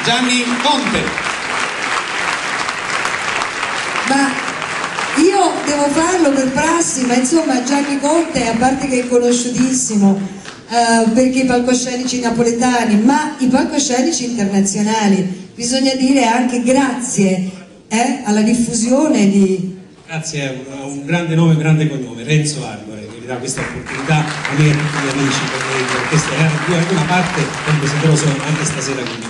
Gianni Conte. Ma io devo farlo per prassi, ma insomma Gianni Conte, a parte che è conosciutissimo perché i palcoscenici napoletani, ma i palcoscenici internazionali, bisogna dire anche grazie alla diffusione di... Grazie a un grande nome, un grande cognome, Renzo Arbore, che mi dà questa opportunità a me e a tutti gli amici, perché era una parte, perché se sono anche stasera con me.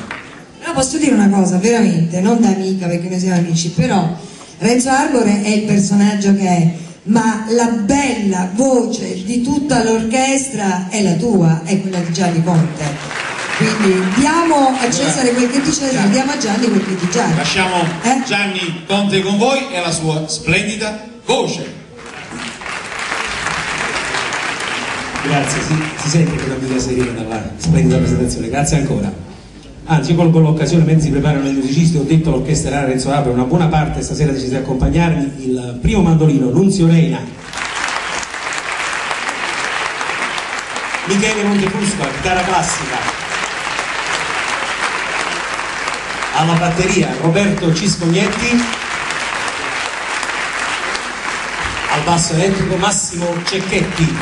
No, posso dire una cosa, veramente, non da amica perché noi siamo amici, però Renzo Arbore è il personaggio che è, ma la bella voce di tutta l'orchestra è la tua, è quella di Gianni Conte. Quindi diamo a Cesare quel che di Cesare, diamo a Gianni quel che di Gianni. Lasciamo Gianni Conte con voi e la sua splendida voce. Grazie, si sente che la musica serena dalla splendida presentazione, grazie ancora. Anzi, io colgo l'occasione mentre si preparano i musicisti, ho detto all'orchestra Renzo Arbore, una buona parte stasera decise di accompagnarmi il primo mandolino, Nunzio Reina, Michele Montefusco, chitarra classica, alla batteria Roberto Ciscognetti, al basso elettrico Massimo Cecchetti.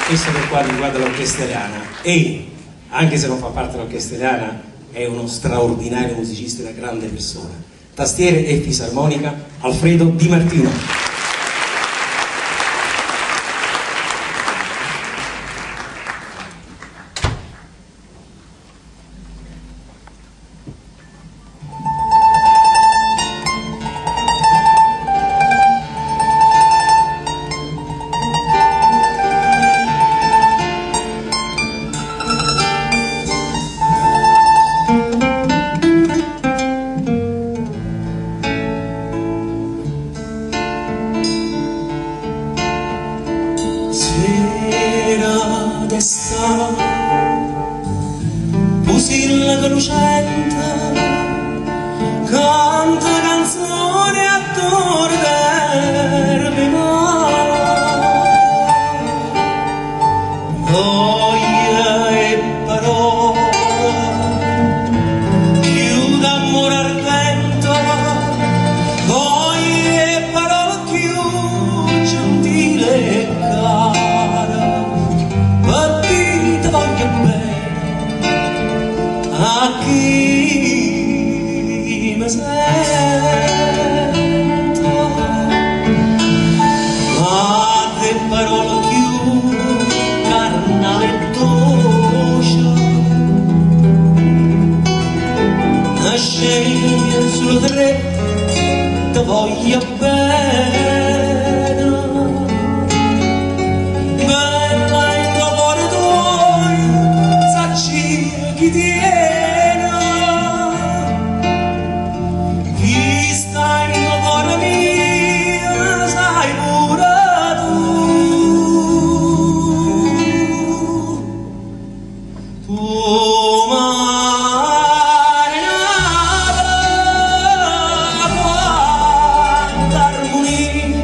Questo per quanto riguarda l'orchestra italiana, e anche se non fa parte dell'orchestra italiana è uno straordinario musicista e una grande persona. Tastiere e fisarmonica Alfredo Di Martino. Pusilla lucente canta canzone attorno del voglia e parole più d'amore ardente, voglia e parole più gentile e cara, partita voglio bene a chi mi senta, ma le parole più carnali e dolci nasce sul dritto voglio bene. Bella in cuore tuo sacci chi tiene, chi sta in cuore mio sai pure tu mare quanta armonia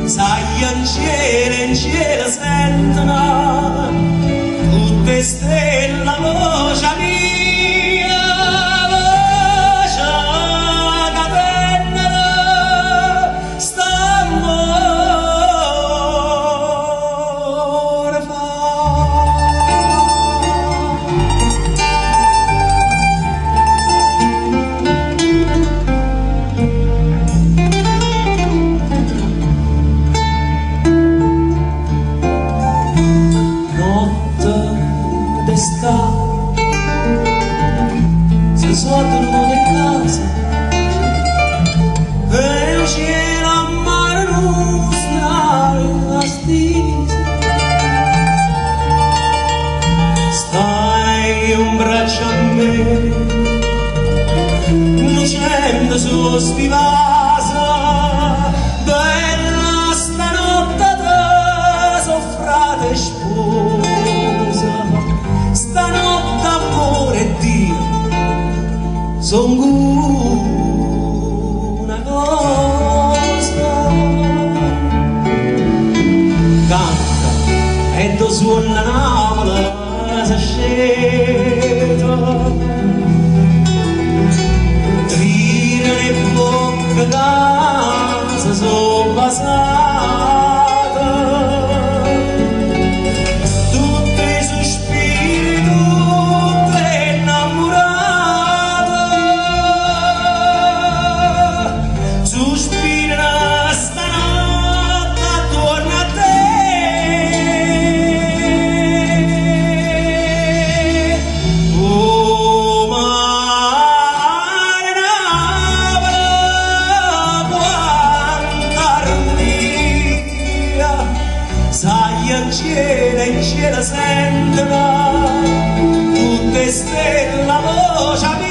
sai in cielo sentono tutte stelle voce mia, voce che vennero st'amore fa. Notte d'estate se sotto le case e il cielo a mare non stai la stisa, stai un braccio a me lucendo su sti vasa, bella stanotte te soffrate e sposa, stanotte amore e Dio son una cosa, canta e do suona Napoli si scende tutte stelle la voce